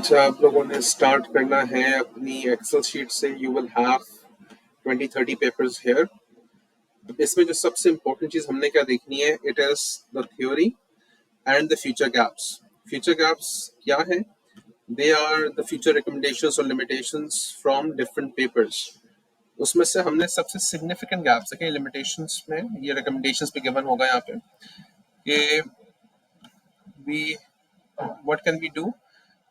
अच्छा, आप लोगों ने स्टार्ट करना है अपनी एक्सेल शीट से। You will have 20-30 papers here. इसमें जो सबसे इंपॉर्टेंट चीज हमने क्या देखनी है, it is the theory and the future gaps. Future gaps क्या है? They are the future recommendations और लिमिटेशंस फ्रॉम डिफरेंट पेपर्स। उसमें से हमने सबसे सिग्निफिकेंट गैप्स देखे लिमिटेशंस में। ये रिकमेंडेशंस पे गिवन होगा यहाँ पे कि we what can we do?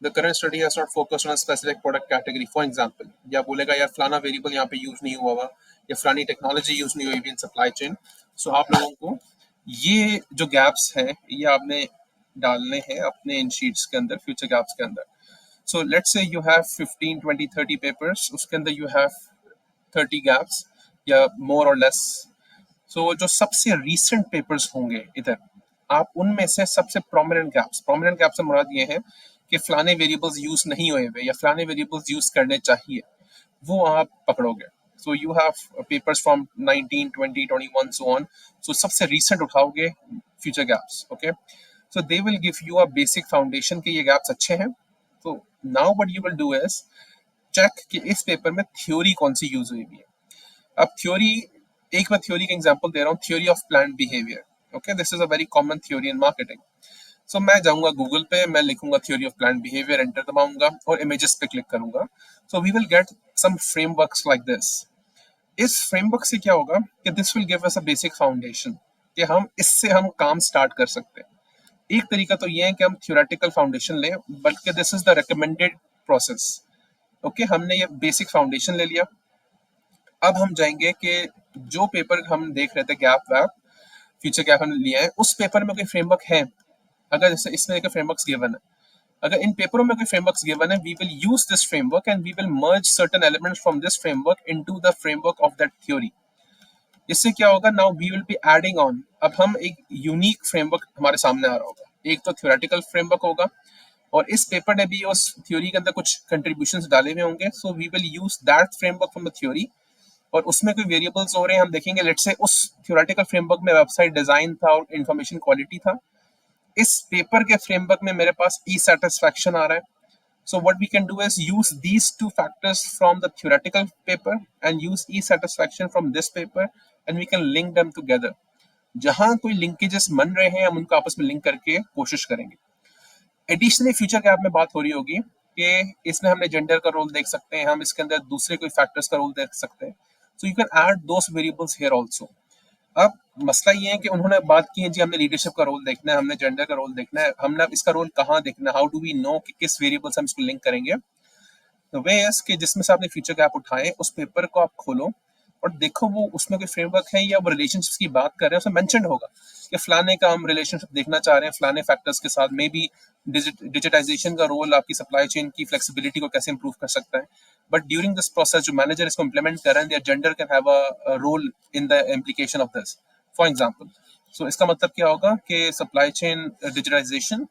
The current study has not focused on a specific product category. For example, या बोलेगा यार फलाना वेरिएबल यहाँ पे यूज नहीं हुआ हुआ या फलानी टेक्नोलॉजी यूज नहीं हुई इन सप्लाई चेन। सो आप लोगों को ये जो गैप्स हैं ये आपने डालने हैं अपने इन शीट्स के अंदर, फ्यूचर गैप्स के अंदर। So let's say you have 15, 20, 30 papers, उसके अंदर यू हैव 30 गैप्स या मोर और लेस। सो जो सबसे रीसेंट पेपर्स होंगे इधर, आप उनमें से सबसे प्रोमिनेंट गैप से मुराद ये है कि फलाने वेरिएबल्स यूज नहीं हुए हुए या फलाने वेरिएबल्स यूज करने चाहिए, वो आप पकड़ोगे। So you have papers from 19, 20, 21 so on. So सबसे रीसेंट उठाओगे future gaps, okay. So they will give you a basic foundation के ये गैप्स अच्छे हैं। तो now what you will do is check कि इस पेपर में थ्योरी कौन सी यूज हुई है। अब थ्योरी, एक मैं थ्योरी का एग्जांपल दे रहा हूँ, theory of planned behaviour. Okay, this is a very common theory in marketing. So मैं जाऊंगा गूगल पे, मैं लिखूंगा theory of planned behaviour, enter दबाऊंगा और इमेजेस पे क्लिक करूंगा। So we will get some frameworks like this. इस फ्रेमवर्क से क्या होगा कि this will give us a basic foundation कि हम इससे हम काम स्टार्ट कर सकते हैं। एक तरीका तो ये है कि हम थ्योरेटिकल फाउंडेशन लें, बल्कि this is the recommended process. Okay, हमने ये बेसिक फाउंडेशन ले लिया। अब हम जाएंगे कि जो पेपर हम देख रहे थे गैप वैप, फ्यूचर गैप हमने लिया है, उस पेपर में कोई फ्रेमवर्क है। अगर जैसे इसमें एक फ्रेमवर्क्स गिवन है, अगर इन पेपरों में कोई फ्रेमवर्क्स गिवन है, we will use this framework and we will merge certain elements from this framework into the framework of that theory. इससे क्या होगा, now we will be adding on. अब हम एक यूनिक फ्रेमवर्क हमारे सामने आ रहा होगा। एक तो थ्योरेटिकल फ्रेमवर्क होगा और इस पेपर ने भी उस थ्योरी के अंदर कुछ कंट्रीब्यूशंस डाले हुए होंगे। So we will use that framework from the theory और उसमें कोई वेरिएबल्स हो रहे हैं, हम देखेंगे लेट्स से उस थ्योरेटिकल फ्रेमवर्क में वेबसाइट डिजाइन था और इंफॉर्मेशन क्वालिटी था। इस पेपर के फ्रेमवर्क में मेरे पास ई सेटिस्फैक्शन आ रहा है। So what we can do is use these two factors from the theoretical paper and use e satisfaction from this paper and we can link them together. जहां कोई लिंकेजेस बन रहे हैं हम उनको आपस में लिंक करके कोशिश करेंगे। एडिशनली फ्यूचर गैप में बात हो रही होगी कि इसमें हमने जेंडर का रोल देख सकते हैं, हम इसके अंदर दूसरे कोई फैक्टर्स का रोल देख सकते हैं। So you can add those variables here also. अब मसला ये है कि उन्होंने बात की है जी हमने लीडरशिप का रोल देखना है, हमने जेंडर का रोल देखना है, हमने इसका रोल कहाँ देखना है, हाउ डू वी नो कि किस वेरिएबल से हम इसको लिंक करेंगे। तो वे कि जिसमें से आपने फ्यूचर गैप उठाए उस पेपर को आप खोलो और देखो वो उसमें कोई फ्रेमवर्क है या वो रिलेशनशिप की बात कर रहे हैं, उसमें मेंशन होगा कि फलाने का हम रिलेशनशिप देखना चाह रहे हैं फलाने फैक्टर्स के साथ। मे बी डिजिटाइजेशन का रोल आपकी सप्लाई चेन की फ्लेक्सिबिलिटी को कैसे इंप्रूव कर सकता है। बट ड्यूरिंग दिस प्रोसेस जो मैनेजर इसको इंप्लीमेंट कर रहे हैं, their gender can have a role in the implication of this, for example. So इसका मतलब क्या होगा कि सप्लाई चेन डिजिटाइजेशन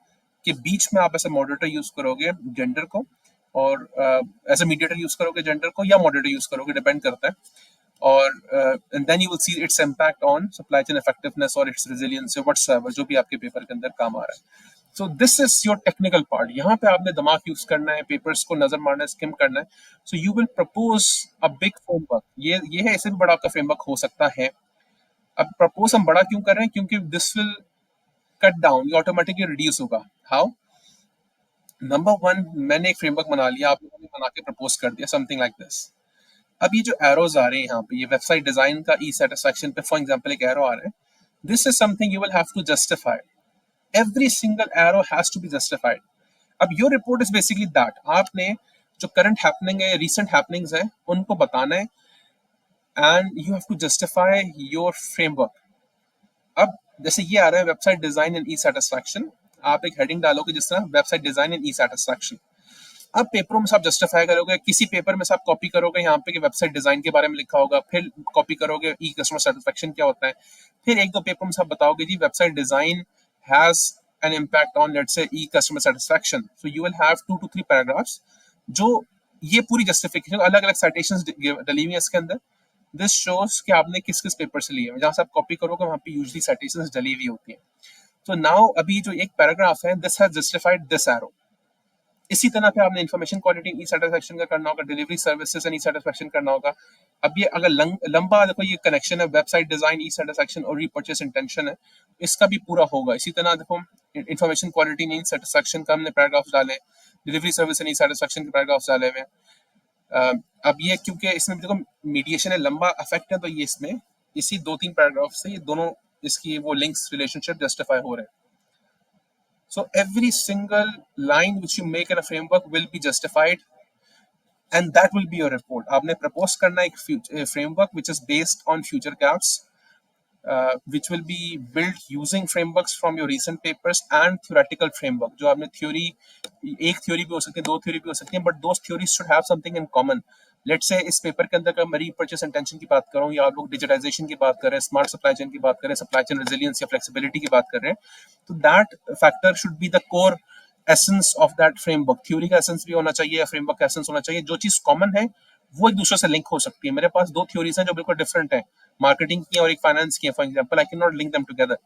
के बीच में आप ऐसा मॉडरेटर यूज करोगे जेंडर को, और एज ए मीडिएटर यूज करोगे जेंडर को या मॉडरेटर यूज करोगे, डिपेंड करता है। और and then you will see its impact on supply chain effectiveness और इट्स रेजिलियंस व्हाटसएवर जो भी आपके पेपर के अंदर काम आ रहा है। So this is your technical part. यहाँ पे आपने दिमाग यूज करना है, पेपर्स को नजर मारना है, स्किम करना है। सो you will propose a big framework. ये है, इससे भी बड़ा आपका फ्रेमवर्क हो सकता है। अब प्रपोज हम बड़ा क्यों कर रहे हैं, क्योंकि दिस विल कट डाउन, ये ऑटोमेटिकली रिड्यूस होगा। हाउ? नंबर वन, मैंने एक फ्रेमवर्क बना लिया, आप लोगों ने बना के प्रपोज कर दिया समथिंग लाइक दिस। अब ये जो एरोज आ रहे हैं यहाँ पे, ये वेबसाइट डिजाइन का ई सेटिस्फैक्शन पे फॉर एग्जांपल एक एरो आ रहा है, this is something you will have to justify. Every single arrow has to be justified. अब your report is basically that आपने जो करंट हैपनिंग है, रिसेंट हैपनिंग्स है, उनको बताना है and you have to justify your framework. अब जैसे ये आ रहा है website design and e satisfaction, आप एक हेडिंग डालोगे जिस तरह website design and e satisfaction. अब पेपरों में से आप जस्टिफाई करोगे, किसी पेपर में से आप कॉपी करोगे यहाँ पे कि वेबसाइट डिजाइन के बारे में लिखा होगा, फिर कॉपी करोगे ई कस्टमर सेटिस्फेक्शन क्या होता है, फिर एक दो पेपर में से आप बताओगे जी website design has an impact on let's say e customer satisfaction. So you will have 2 to 3 paragraphs जो ये पूरी जस्टिफिकेशन, अलग अलग साइटेशंस डली हुई है इसके अंदर। दिस शोज कि आपने किस किस पेपर से लिए, जहां से आप कॉपी करोगे वहां पे यूजली साइटेशंस डली हुई होती है। तो नाउ अभी जो एक पैराग्राफ है, this has justified this arrow. इसी तरह पे आपने इन्फॉर्मेशन क्वालिटी ई सेटिस्फेक्शन का करना होगा, delivery services and E satisfaction करना होगा। अब ये अगर लंबा देखो ये कनेक्शन है, वेबसाइट डिजाइन, ई सेटिस्फेक्शन और रीपर्चेस इंटेंशन है, इसका भी पूरा होगा। इसी तरह देखो इन्फॉर्मेशन क्वालिटी इन सेटिस्फेक्शन का हमने पैराग्राफ डाले, delivery service and E satisfaction के पैराग्राफ डाले हुए हैं। अब ये क्योंकि इसमें देखो मीडिएशन है, लंबा अफेक्ट है, तो ये इसमें इसी 2-3 पैराग्राफ से ये दोनों इसकी वो लिंक्स रिलेशनशिप जस्टिफाई हो रहे हैं। So every single line which you make in a framework will be justified, and that will be your report. आपने propose करना एक framework which is based on future gaps, which will be built using frameworks from your recent papers and theoretical framework. जो आपने theory, एक theory भी हो सकती है, 2 theory भी हो सकती है, but those theories should have something in common. Let's say इस पेपर के अंदर मैं रीपर्चेस इंटेंशन की बात कर रहा हूँ, या आप लोग डिजिटाइजेशन की बात कर रहे हैं, स्मार्ट सप्लाई चेन की बात कर रहे हैं, सप्लाई चेन रेजिलियंस या फ्लेक्सिबिलिटी की बात कर रहे हैं, तो that factor should be the core essence of that framework. Theory का एसेंस भी होना चाहिए या फ्रेमवर्क का एसेंस होना चाहिए। जो चीज कॉमन है वो एक दूसरे से लिंक हो सकती है। मेरे पास 2 थ्योरीज हैं जो बिल्कुल डिफरेंट है, मार्केटिंग की और एक फाइनेंस की है, for example I can not link them together.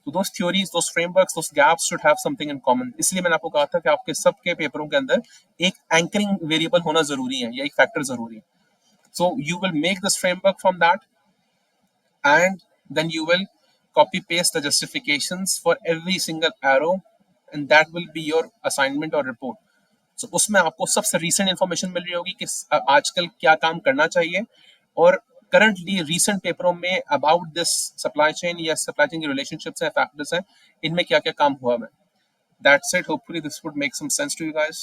तो those theories, those frameworks, those gaps should have something in common. इसलिए मैंने आपको कहा था कि आपके सबके पेपरों के अंदर एक एंकरिंग वेरिएबल होना जरूरी है या एक फैक्टर जरूरी है। So you will make this framework from that, and then you will copy paste the justifications for every single arrow, and that will be your assignment or report. So उसमें आपको सबसे recent information मिल रही होगी कि आजकल क्या काम करना चाहिए, और currently recent पेपरों में about this supply chain या supply chain के relationships हैं, factors हैं, इनमें क्या क्या काम हुआ है। That's it. Hopefully this would make some sense to you guys.